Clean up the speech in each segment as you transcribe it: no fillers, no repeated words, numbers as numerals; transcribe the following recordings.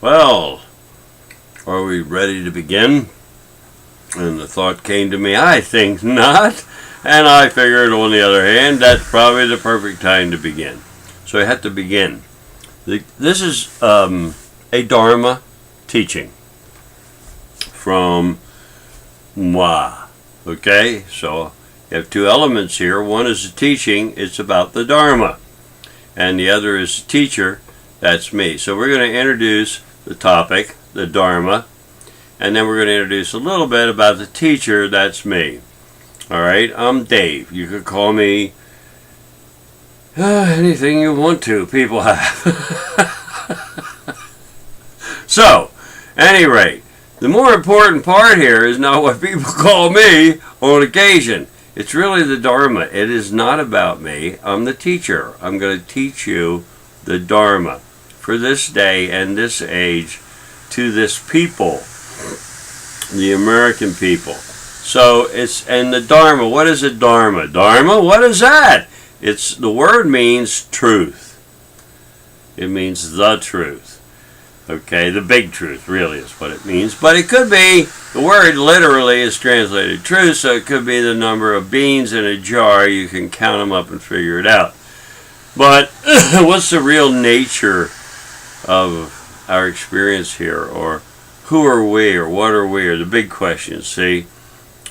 Well, are we ready to begin? And the thought came to me, I think not. And I figured, on the other hand, that's probably the perfect time to begin. So I had to begin. This is a Dharma teaching from moi. Okay, so you have two elements here. One is a teaching, it's about the Dharma. And the other is a teacher, that's me. So we're going to introduce the topic, the Dharma, and then we're going to introduce a little bit about the teacher, that's me. Alright, I'm Dave. You could call me anything you want to, people have. So, any rate, the more important part here is not what people call me on occasion. It's really the Dharma. It is not about me. I'm the teacher. I'm going to teach you the Dharma for this day and this age to this people, the American people. So and the Dharma, what is a Dharma? Dharma, what is that? The word means truth. It means the truth. Okay, the big truth really is what it means. But it could be, the word literally is translated truth, so it could be the number of beans in a jar. You can count them up and figure it out. But what's the real nature of our experience here? Or who are we, or what are we, or the big questions, see?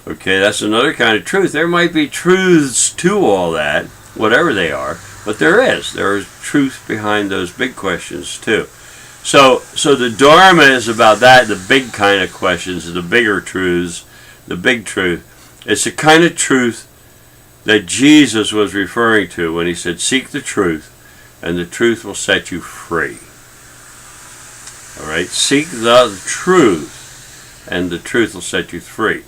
Okay, that's another kind of truth. There might be truths to all that, whatever they are, but there is truth behind those big questions too. So the Dharma is about that, the big kind of questions, the bigger truths, the big truth. It's the kind of truth that Jesus was referring to when he said, seek the truth, and the truth will set you free. All right, seek the truth, and the truth will set you free.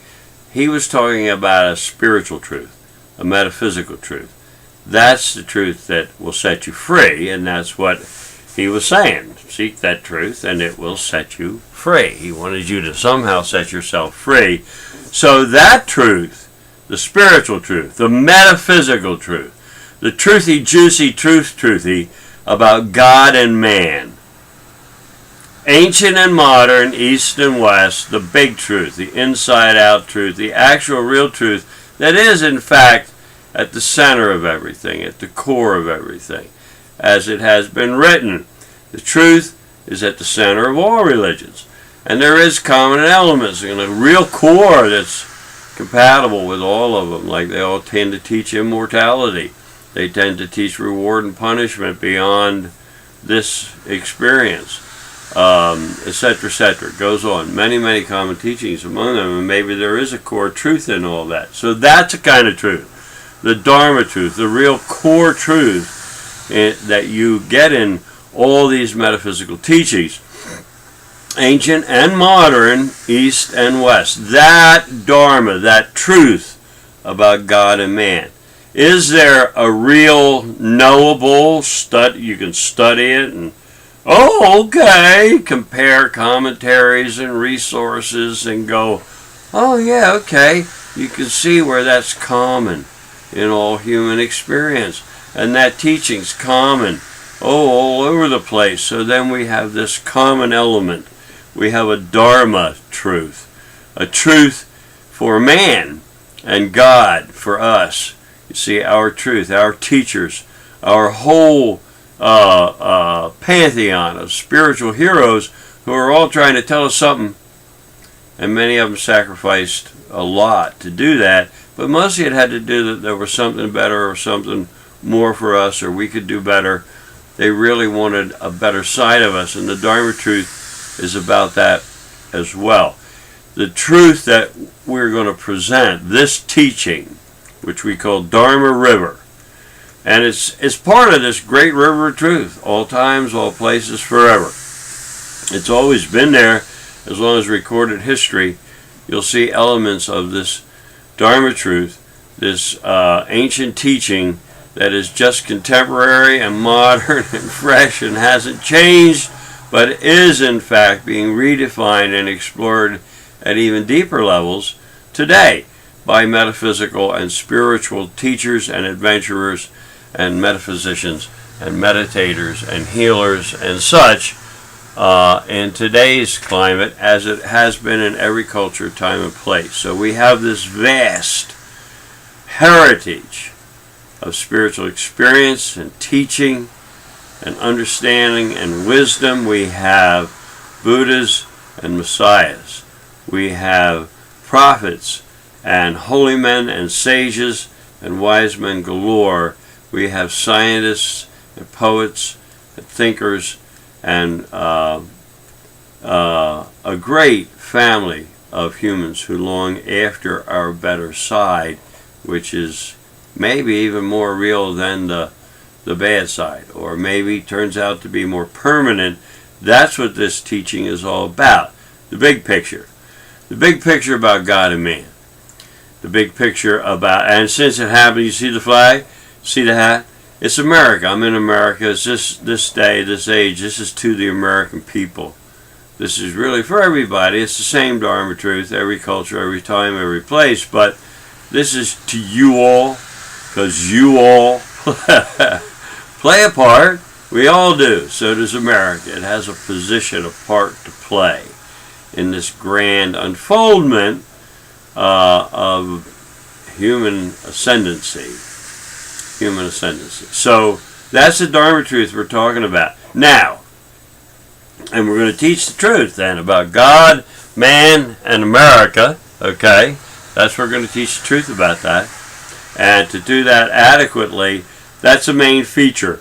He was talking about a spiritual truth, a metaphysical truth. That's the truth that will set you free, and that's what he was saying. Seek that truth, and it will set you free. He wanted you to somehow set yourself free. So that truth, the spiritual truth, the metaphysical truth, the truthy, juicy, truthy about God and man, ancient and modern, east and west, the big truth, the inside-out truth, the actual real truth that is, in fact, at the center of everything, at the core of everything, as it has been written. The truth is at the center of all religions. And there is common elements in a real core that's compatible with all of them, like they all tend to teach immortality. They tend to teach reward and punishment beyond this experience, etc., etc. It goes on. Many, many common teachings among them, and maybe there is a core truth in all that. So that's a kind of truth. The Dharma truth, the real core truth that you get in all these metaphysical teachings, ancient and modern, east and west. That Dharma, that truth about God and man. Is there a real knowable you can study it and, oh, okay, compare commentaries and resources and go, oh yeah, okay, you can see where that's common in all human experience. And that teaching's common, all over the place. So then we have this common element. We have a Dharma truth, a truth for man and God for us. You see, our truth, our teachers, our whole pantheon of spiritual heroes who are all trying to tell us something, and many of them sacrificed a lot to do that, but mostly it had to do that there was something better or something more for us, or we could do better. They really wanted a better side of us, and the Dharma truth is about that as well. The truth that we're going to present, this teaching, which we call Dharma River, and it's part of this great river of truth, all times, all places, forever. It's always been there. As long as recorded history, you'll see elements of this Dharma truth, this ancient teaching that is just contemporary and modern and fresh and hasn't changed, but is in fact being redefined and explored at even deeper levels today by metaphysical and spiritual teachers and adventurers and metaphysicians and meditators and healers and such in today's climate as it has been in every culture, time, and place. So we have this vast heritage of spiritual experience and teaching and understanding and wisdom. We have Buddhas and Messiahs. We have prophets and holy men and sages and wise men galore. We have scientists and poets and thinkers and a great family of humans who long after our better side, which is maybe even more real than the bad side, or maybe turns out to be more permanent. That's what this teaching is all about. The big picture. The big picture about God and man. The big picture about, and since it happened, you see the flag? See the hat? It's America. I'm in America. It's just this day, this age. This is to the American people. This is really for everybody. It's the same Dharma truth, every culture, every time, every place. But this is to you all, because you all play a part. We all do. So does America. It has a position, a part to play in this grand unfoldment of human ascendancy. Human ascendancy. So that's the Dharma truth we're talking about. Now, and we're going to teach the truth then about God, man, and America. Okay? That's what we're going to teach the truth about that. And to do that adequately, that's a main feature.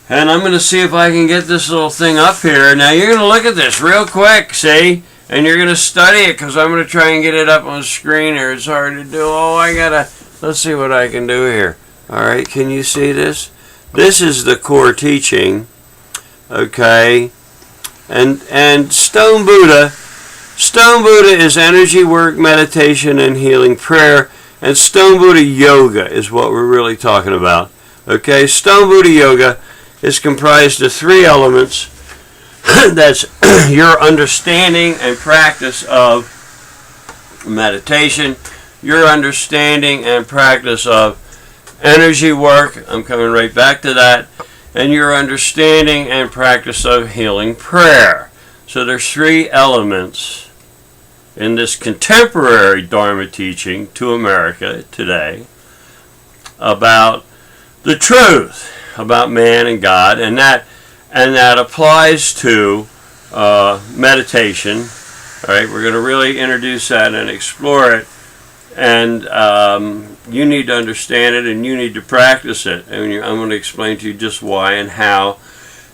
And I'm going to see if I can get this little thing up here. Now you're going to look at this real quick, see? And you're going to study it, because I'm going to try and get it up on the screen here. It's hard to do. Oh, let's see what I can do here. All right, can you see this? This is the core teaching, okay? And Stone Buddha is energy work, meditation, and healing prayer. And Stone Buddha Yoga is what we're really talking about. Okay, Stone Buddha Yoga is comprised of 3 elements. That's your understanding and practice of meditation, your understanding and practice of energy work, I'm coming right back to that, and your understanding and practice of healing prayer. So there's 3 elements in this contemporary Dharma teaching to America today about the truth about man and God, and that applies to meditation. All right, we're going to really introduce that and explore it, and you need to understand it and you need to practice it. And I'm going to explain to you just why and how.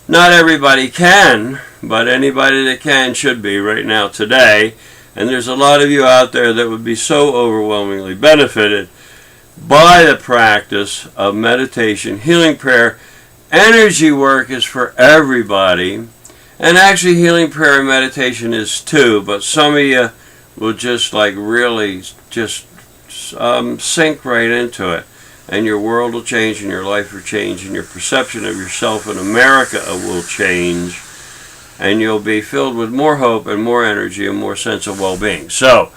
Not everybody can, but anybody that can should be right now today. And there's a lot of you out there that would be so overwhelmingly benefited by the practice of meditation, healing prayer. Energy work is for everybody, and actually healing prayer and meditation is too, but some of you will just really just sink right into it, and your world will change, and your life will change, and your perception of yourself in America will change, and you'll be filled with more hope and more energy and more sense of well-being. So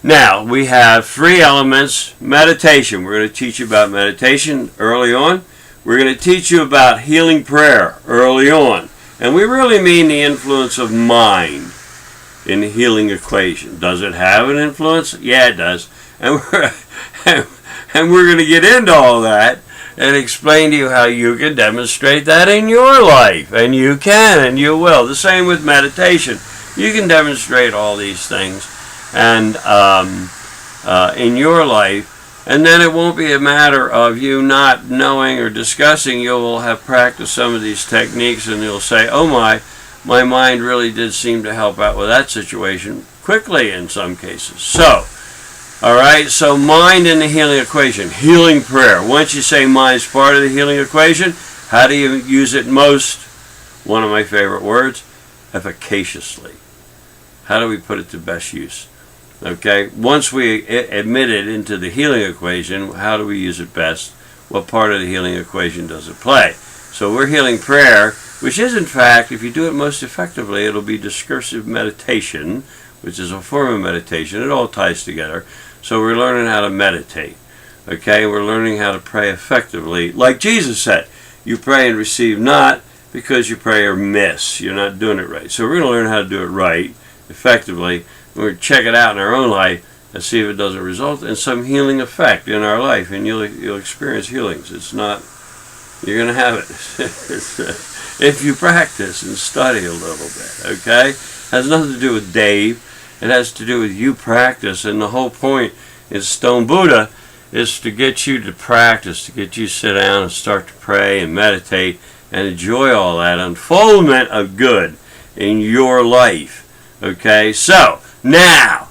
now we have 3 elements. Meditation. We're going to teach you about meditation early on. We're going to teach you about healing prayer early on. And we really mean the influence of mind in the healing equation. Does it have an influence? Yeah, it does. And we're going to get into all that and explain to you how you can demonstrate that in your life. And you can, and you will. The same with meditation. You can demonstrate all these things and in your life. And then it won't be a matter of you not knowing or discussing. You will have practiced some of these techniques, and you'll say, oh my mind really did seem to help out with that situation quickly in some cases. So, all right, so mind in the healing equation, healing prayer. Once you say mind's part of the healing equation, how do you use it most? One of my favorite words, efficaciously. How do we put it to best use? Okay, once we admit it into the healing equation, how do we use it best? What part of the healing equation does it play? So we're healing prayer, which is in fact, if you do it most effectively, it'll be discursive meditation, which is a form of meditation. It all ties together. So we're learning how to meditate. Okay, we're learning how to pray effectively. Like Jesus said, you pray and receive not because you pray or miss. You're not doing it right. So we're going to learn how to do it right, effectively. We're going to check it out in our own life and see if it doesn't result in some healing effect in our life, and you'll experience healings. It's not, you're going to have it if you practice and study a little bit, okay? It has nothing to do with Dave. It has to do with you practice, and the whole point in Stone Buddha is to get you to practice, to get you to sit down and start to pray and meditate and enjoy all that unfoldment of good in your life, okay? So, now,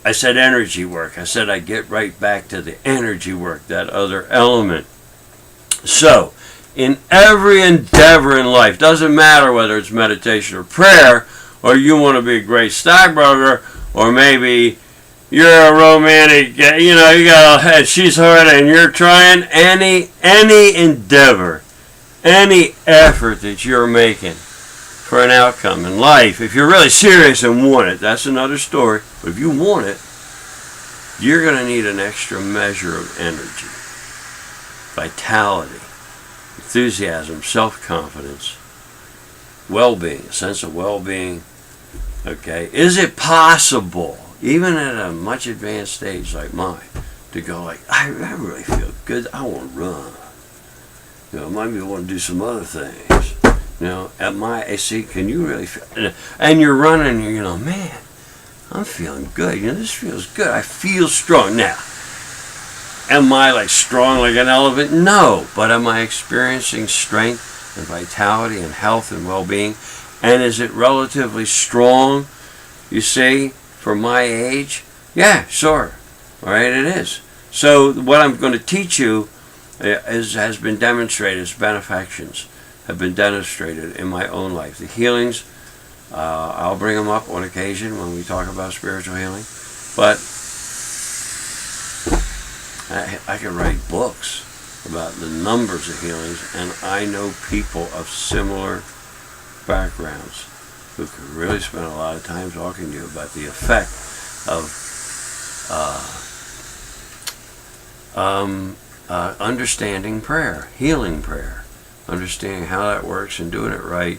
I said energy work. I said I get right back to the energy work, that other element. So, in every endeavor in life, doesn't matter whether it's meditation or prayer, or you want to be a great stockbroker, or maybe you're a romantic, you got she's hard and you're trying, any endeavor, any effort that you're making for an outcome in life, if you're really serious and want it, that's another story. But if you want it, you're going to need an extra measure of energy, vitality, enthusiasm, self-confidence, well-being, a sense of well-being. Okay, is it possible, even at a much advanced stage like mine, to go like, I really feel good, I want to run. Maybe I want to do some other things. At my AC, can you really feel, and you're running, and man, I'm feeling good. This feels good. I feel strong. Now, am I like strong like an elephant? No, but am I experiencing strength and vitality and health and well-being? And is it relatively strong, you see, for my age? Yeah, sure. All right, it is. So what I'm going to teach you has been demonstrated, its benefactions have been demonstrated in my own life. The healings, I'll bring them up on occasion when we talk about spiritual healing. But I could write books about the numbers of healings, and I know people of similar backgrounds who could really spend a lot of time talking to you about the effect of understanding prayer, healing prayer, understanding how that works and doing it right.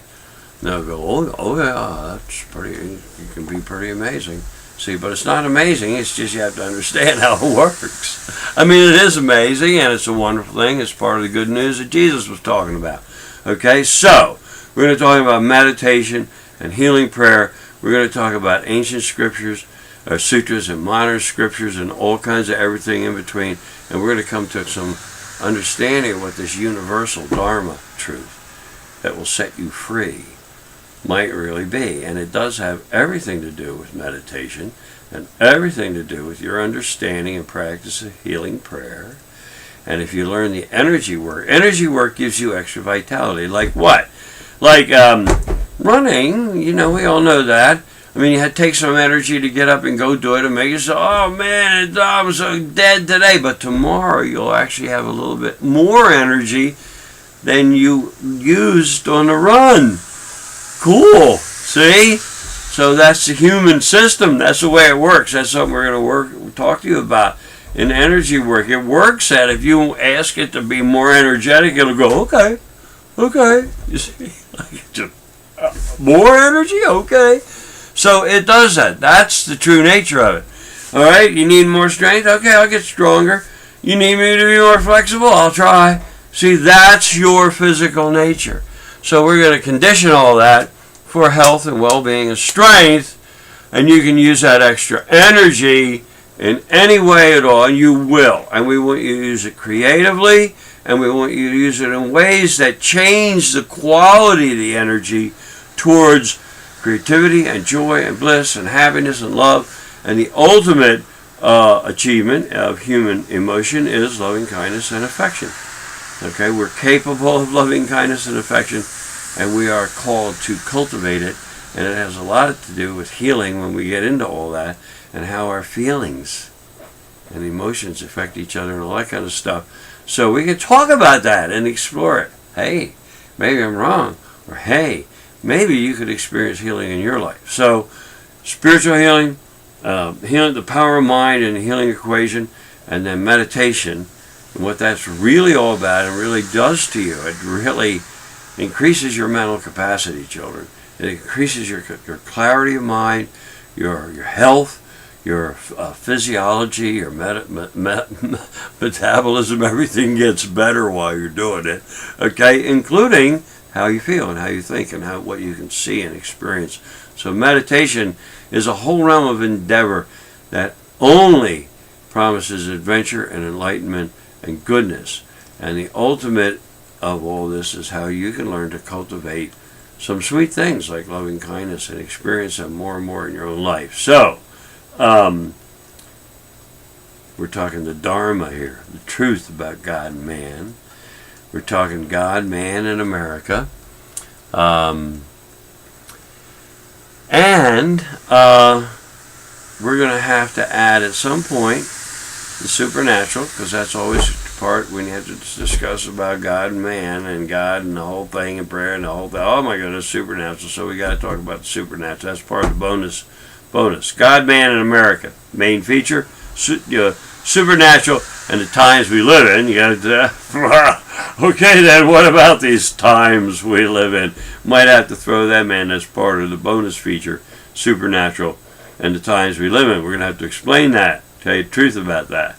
They'll go, oh yeah, that's pretty, it can be pretty amazing. See, but it's not amazing, it's just you have to understand how it works. I mean, it is amazing, and it's a wonderful thing. It's part of the good news that Jesus was talking about. Okay, so we're going to talk about meditation and healing prayer. We're going to talk about ancient scriptures, sutras, and modern scriptures, and all kinds of everything in between. And we're going to come to some understanding of what this universal Dharma truth that will set you free might really be. And it does have everything to do with meditation and everything to do with your understanding and practice of healing prayer. And if you learn the energy work gives you extra vitality. Like what? Like running, we all know that. I mean, you had to take some energy to get up and go do it and make yourself, oh man, I'm so dead today. But tomorrow you'll actually have a little bit more energy than you used on the run. Cool. See? So that's the human system. That's the way it works. That's something we're going to talk to you about in energy work. It works that if you ask it to be more energetic, it'll go, okay. You see? Just, more energy? Okay. So it does that. That's the true nature of it. All right? You need more strength? Okay, I'll get stronger. You need me to be more flexible? I'll try. See, that's your physical nature. So we're going to condition all that for health and well-being and strength, and you can use that extra energy in any way at all, and you will. And we want you to use it creatively, and we want you to use it in ways that change the quality of the energy towards creativity and joy and bliss and happiness and love. And the ultimate achievement of human emotion is loving kindness and affection. Okay, we're capable of loving kindness and affection, and we are called to cultivate it, and it has a lot to do with healing when we get into all that, and how our feelings and emotions affect each other and all that kind of stuff. So we can talk about that and explore it. Hey, maybe I'm wrong, or hey, maybe you could experience healing in your life. So spiritual healing, healing, the power of mind and the healing equation, and then meditation, and what that's really all about and really does to you. It really increases your mental capacity, children. It increases your clarity of mind, your health, your physiology, your metabolism. Everything gets better while you're doing it, okay, including how you feel and how you think and what you can see and experience. So meditation is a whole realm of endeavor that only promises adventure and enlightenment and goodness. And the ultimate of all this is how you can learn to cultivate some sweet things like loving kindness and experience them more and more in your own life. So, we're talking the Dharma here, the truth about God and man. We're talking God, man, and America. We're going to have to add at some point the supernatural, because that's always the part when you have to discuss about God and man and God and the whole thing and prayer and the whole thing. Oh my goodness, supernatural. So we got to talk about the supernatural. That's part of the bonus. God, man, and America. Main feature, supernatural and the times we live in. You got to. Okay, then what about these times we live in? Might have to throw them in as part of the bonus feature, supernatural and the times we live in. We're going to have to explain that, tell you the truth about that.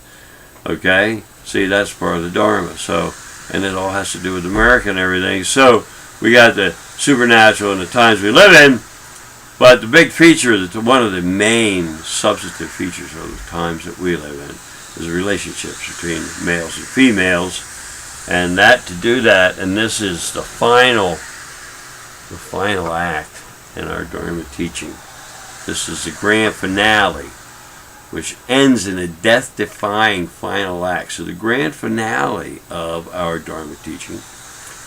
Okay? See, that's part of the Dharma. So, and it all has to do with America and everything. So, we got the supernatural and the times we live in, but the big feature, one of the main substantive features of the times that we live in, is relationships between males and females. And that, to do that, and this is the final act in our Dharma teaching. This is the grand finale, which ends in a death-defying final act. So the grand finale of our Dharma teaching,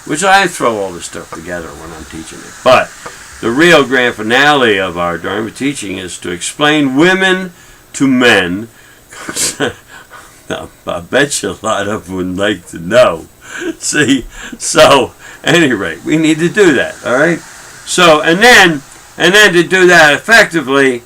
which I throw all this stuff together when I'm teaching it, but the real grand finale of our Dharma teaching is to explain women to men. I bet you a lot of them would like to know. See, so at any rate, we need to do that. All right. So and then to do that effectively,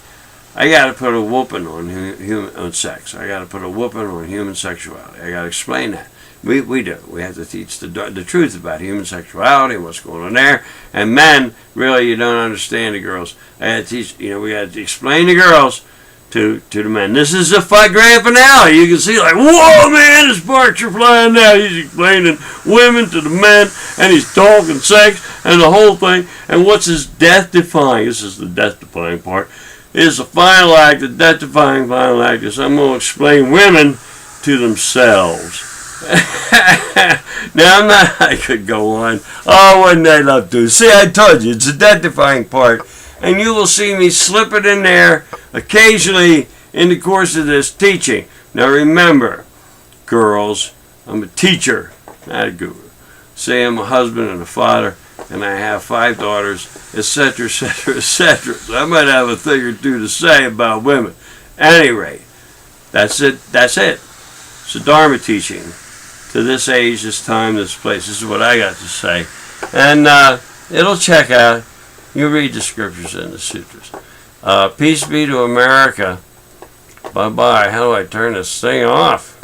I got to put a whooping on sex. I got to put a whooping on human sexuality. I got to explain that. We do. We have to teach the truth about human sexuality and what's going on there. And men, really, you don't understand the girls. I had to teach. We got to explain the girls to the men. This is the grand finale. You can see, like, whoa, man, the sparks are flying now. He's explaining women to the men, and he's talking sex and the whole thing. And what's his death-defying? This is the death-defying part. Is the final act, the death-defying final act, is I'm going to explain women to themselves. Now, I could go on. Oh, wouldn't I love to? See, I told you, it's the death-defying part. And you will see me slip it in there occasionally in the course of this teaching. Now remember, girls, I'm a teacher, not a guru. Say I'm a husband and a father, and I have 5 daughters, etc., etc., etc. So I might have a thing or two to say about women. At any rate, that's it. That's it. It's a Dharma teaching to this age, this time, this place. This is what I got to say. And it'll check out. You read the scriptures and the sutras. Peace be to America. Bye-bye. How do I turn this thing off?